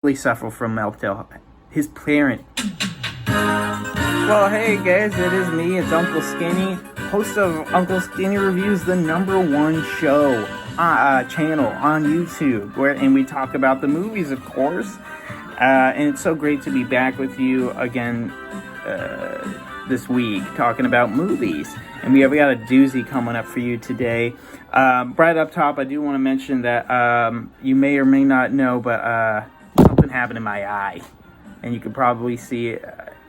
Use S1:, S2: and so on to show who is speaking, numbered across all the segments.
S1: Suffer from Meltdale. His parent. Well, hey guys, it is me. It's Uncle Skinny, host of Uncle Skinny Reviews, the #1 show channel on YouTube, and we talk about the movies, of course. And it's so great to be back with you again this week, talking about movies. And we got a doozy coming up for you today. Right up top, I do want to mention that you may or may not know, but something happened in my eye, and you can probably see it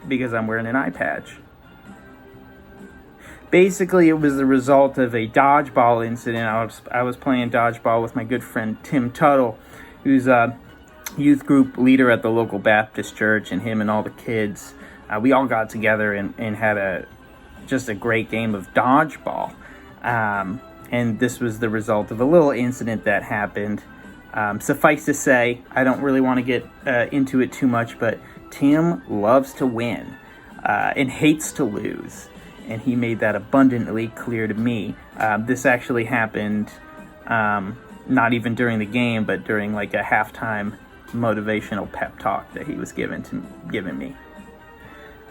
S1: because I'm wearing an eye patch. Basically, it was the result of a dodgeball incident. I was playing dodgeball with my good friend Tim Tuttle, who's a youth group leader at the local Baptist church, and him and all the kids, we all got together and had just a great game of dodgeball. And this was the result of a little incident that happened. Suffice to say, I don't really want to get into it too much, but Tim loves to win and hates to lose. And he made that abundantly clear to me. This actually happened not even during the game, but during like a halftime motivational pep talk that he was giving me.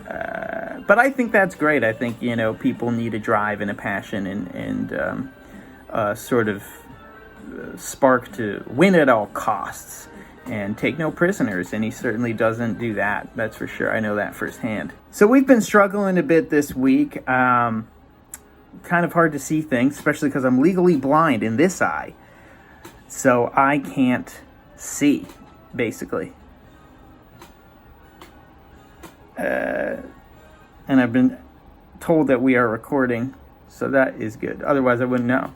S1: But I think that's great. I think, people need a drive and a passion and sort of spark to win at all costs and take no prisoners, and he certainly doesn't do that. That's for sure. I know that firsthand. So we've been struggling a bit this week. Kind of hard to see things, especially because I'm legally blind in this eye, so I can't see, basically. And I've been told that we are recording, so that is good. Otherwise I wouldn't know.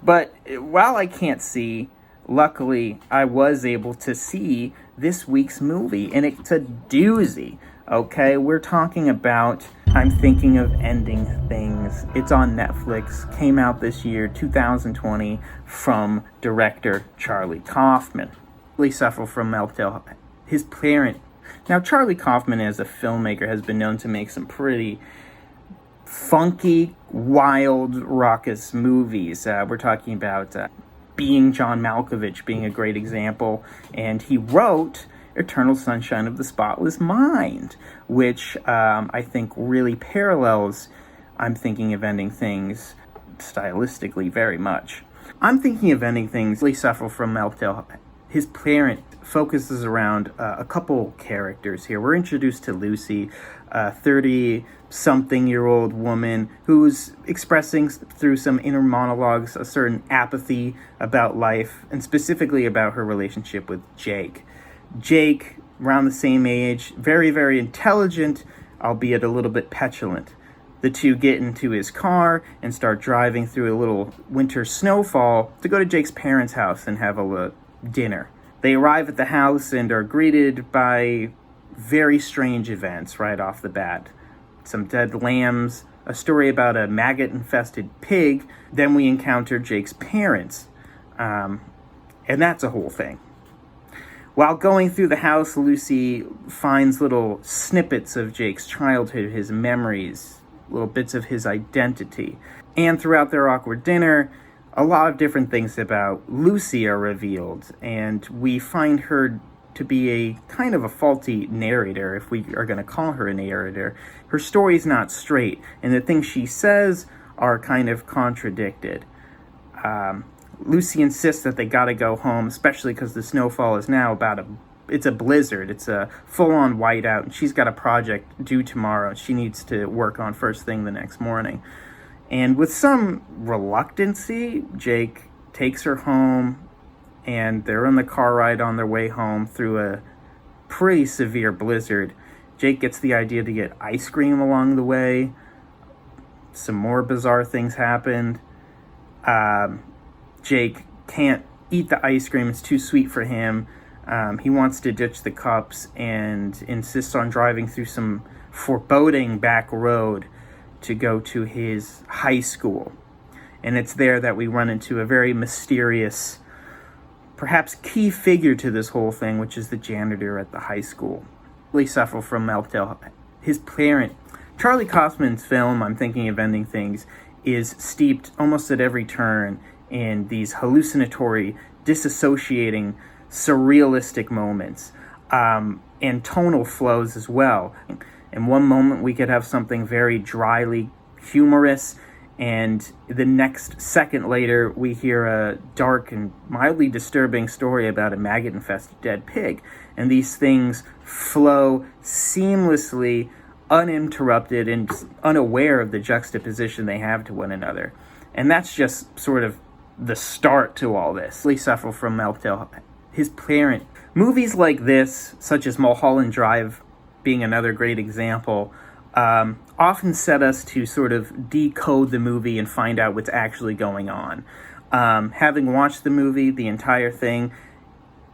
S1: But while I can't see, luckily I was able to see this week's movie, and it's a doozy. Okay, we're talking about I'm Thinking of Ending Things. It's on Netflix, came out this year, 2020, from director Charlie Kaufman. Really suffer from Meltdale. His parent. Now, Charlie Kaufman, as a filmmaker, has been known to make some pretty funky, wild, raucous movies. We're talking about Being John Malkovich being a great example. And he wrote Eternal Sunshine of the Spotless Mind, which I think really parallels I'm Thinking of Ending Things stylistically very much. I'm Thinking of Ending Things really suffer from Meltdale. His parent focuses around a couple characters here. We're introduced to Lucy, a 30-something-year-old woman who's expressing through some inner monologues a certain apathy about life, and specifically about her relationship with Jake. Jake, around the same age, very, very intelligent, albeit a little bit petulant. The two get into his car and start driving through a little winter snowfall to go to Jake's parents' house and have a dinner. They arrive at the house and are greeted by very strange events right off the bat. Some dead lambs, a story about a maggot-infested pig. Then we encounter Jake's parents. And that's a whole thing. While going through the house, Lucy finds little snippets of Jake's childhood, his memories, little bits of his identity. And throughout their awkward dinner, a lot of different things about Lucy are revealed, and we find her to be a kind of a faulty narrator, if we are going to call her a narrator. Her story's not straight, and the things she says are kind of contradicted. Lucy insists that they gotta go home, especially because the snowfall is now it's a blizzard. It's a full-on whiteout, and she's got a project due tomorrow she needs to work on first thing the next morning. And with some reluctancy, Jake takes her home, and they're in the car ride on their way home through a pretty severe blizzard. Jake gets the idea to get ice cream along the way. Some more bizarre things happened. Jake can't eat the ice cream. It's too sweet for him. He wants to ditch the cups and insists on driving through some foreboding back road to go to his high school. And it's there that we run into a very mysterious, perhaps key figure to this whole thing, which is the janitor at the high school. Really suffer from Meltdale. His parent. Charlie Kaufman's film, I'm Thinking of Ending Things, is steeped almost at every turn in these hallucinatory, disassociating surrealistic moments, and tonal flows as well. In one moment, we could have something very dryly humorous, and the next second later, we hear a dark and mildly disturbing story about a maggot-infested dead pig. And these things flow seamlessly, uninterrupted, and unaware of the juxtaposition they have to one another. And that's just sort of the start to all this. We suffer from mental, his parent. Movies like this, such as Mulholland Drive being another great example, often set us to sort of decode the movie and find out what's actually going on. Having watched the movie, the entire thing,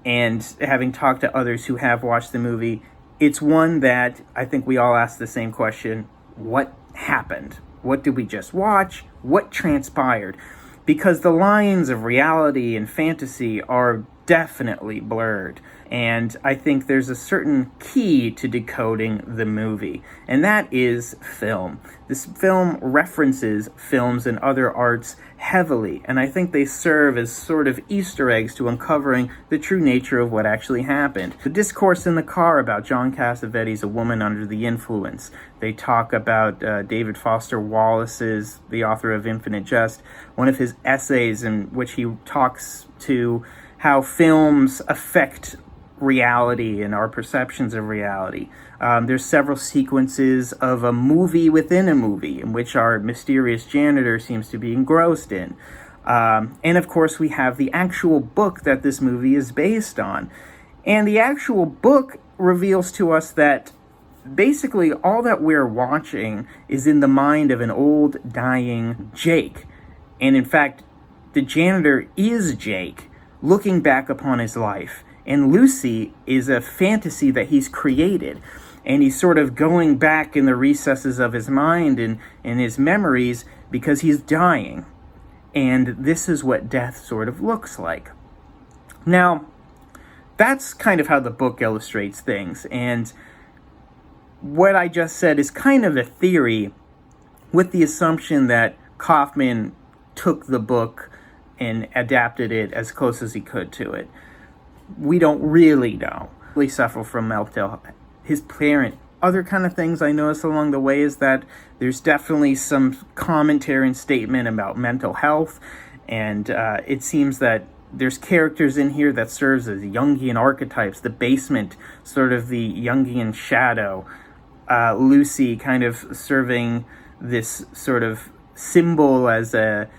S1: and having talked to others who have watched the movie, it's one that I think we all ask the same question: what happened? What did we just watch? What transpired? Because the lines of reality and fantasy are definitely blurred. And I think there's a certain key to decoding the movie, and that is film. This film references films and other arts heavily, and I think they serve as sort of Easter eggs to uncovering the true nature of what actually happened. The discourse in the car about John Cassavetes' A Woman Under the Influence. They talk about David Foster Wallace's, the author of Infinite Jest, one of his essays in which he talks to how films affect reality and our perceptions of reality. There's several sequences of a movie within a movie in which our mysterious janitor seems to be engrossed in. And of course, we have the actual book that this movie is based on. And the actual book reveals to us that basically all that we're watching is in the mind of an old, dying Jake. And in fact, the janitor is Jake, looking back upon his life. And Lucy is a fantasy that he's created. And he's sort of going back in the recesses of his mind and his memories because he's dying. And this is what death sort of looks like. Now, that's kind of how the book illustrates things. And what I just said is kind of a theory with the assumption that Kaufman took the book and adapted it as close as he could to it. We don't really know. We suffer from mental, his parent. Other kind of things I noticed along the way is that there's definitely some commentary and statement about mental health, and it seems that there's characters in here that serves as Jungian archetypes. The basement, sort of the Jungian shadow. Lucy kind of serving this sort of symbol as a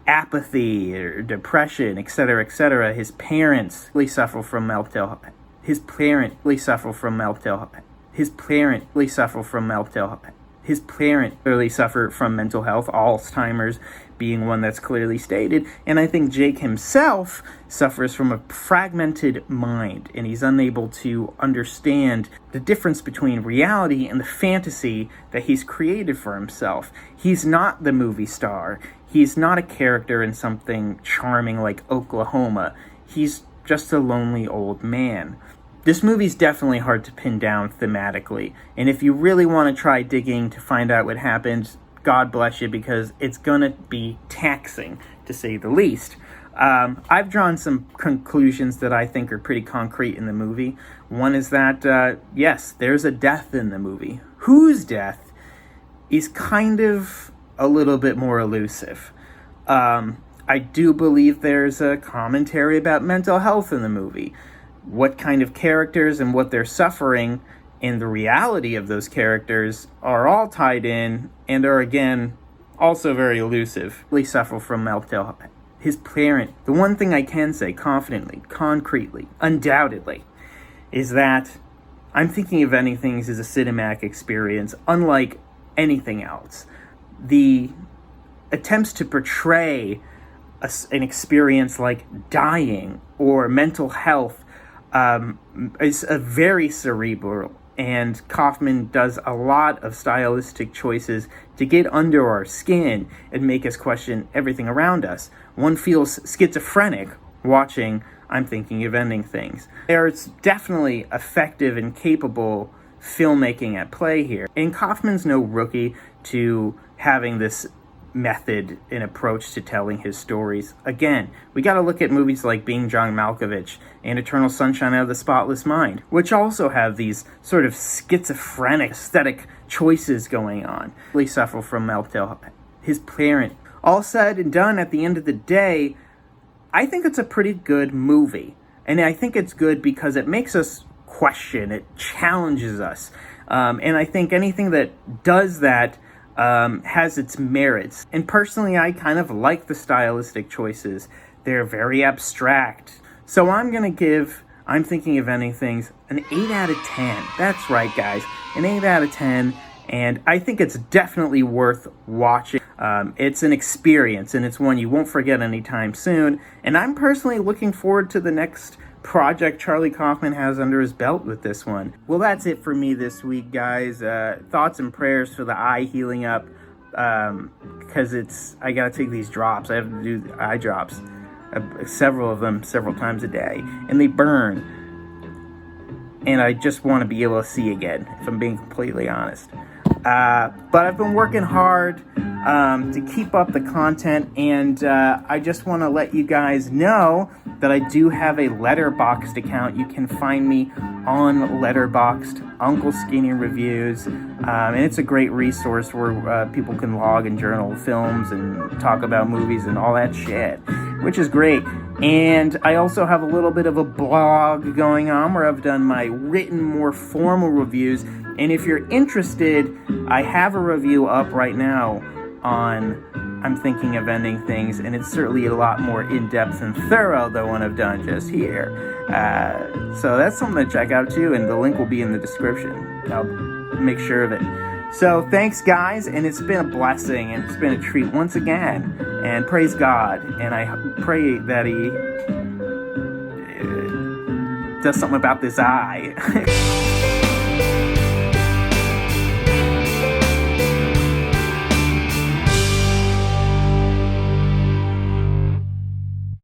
S1: apathy or depression, etc., etc. His parents really suffer from mental. His parent really suffer from mental. His parent really suffer from mental. His parent really suffered from mental health, Alzheimer's being one that's clearly stated. And I think Jake himself suffers from a fragmented mind, and he's unable to understand the difference between reality and the fantasy that he's created for himself. He's not the movie star. He's not a character in something charming like Oklahoma. He's just a lonely old man. This movie's definitely hard to pin down thematically, and if you really want to try digging to find out what happened, God bless you, because it's gonna be taxing, to say the least. I've drawn some conclusions that I think are pretty concrete in the movie. One is that, yes, there's a death in the movie. Whose death is kind of a little bit more elusive. I do believe there's a commentary about mental health in the movie. What kind of characters and what they're suffering and the reality of those characters are all tied in and are, again, also very elusive. Really suffer from mental. His parent. The one thing I can say confidently, concretely, undoubtedly, is that I'm Thinking of Ending Things as a cinematic experience unlike anything else. The attempts to portray an experience like dying or mental health is a very cerebral, and Kaufman does a lot of stylistic choices to get under our skin and make us question everything around us. One feels schizophrenic watching I'm Thinking of Ending Things. There's definitely effective and capable filmmaking at play here, and Kaufman's no rookie to having this method and approach to telling his stories. Again, we got to look at movies like Being John Malkovich and Eternal Sunshine of the Spotless Mind, which also have these sort of schizophrenic aesthetic choices going on. Really suffer from Melville, his parent. All said and done, at the end of the day, I think it's a pretty good movie. And I think it's good because it makes us question, it challenges us. And I think anything that does that has its merits. And personally, I kind of like the stylistic choices. They're very abstract. So I'm going to give I'm Thinking of Ending Things an 8 out of 10. That's right, guys. An 8 out of 10. And I think it's definitely worth watching. It's an experience, and it's one you won't forget anytime soon. And I'm personally looking forward to the next project Charlie Kaufman has under his belt with this one. Well, that's it for me this week, guys. Thoughts and prayers for the eye healing up, because I gotta take these drops. I have to do the eye drops, several of them, several times a day, and they burn. And I just want to be able to see again, if I'm being completely honest. But I've been working hard to keep up the content, and I just want to let you guys know that I do have a Letterboxd account. You can find me on Letterboxd, Uncle Skinny Reviews, and it's a great resource where people can log and journal films and talk about movies and all that shit, which is great. And I also have a little bit of a blog going on where I've done my written, more formal reviews. And if you're interested, I have a review up right now on I'm Thinking of Ending Things, and it's certainly a lot more in-depth and thorough than what I've done just here. So that's something to check out too, and the link will be in the description. I'll make sure of it. So thanks, guys, and it's been a blessing, and it's been a treat once again. And praise God, and I pray that He does something about this eye.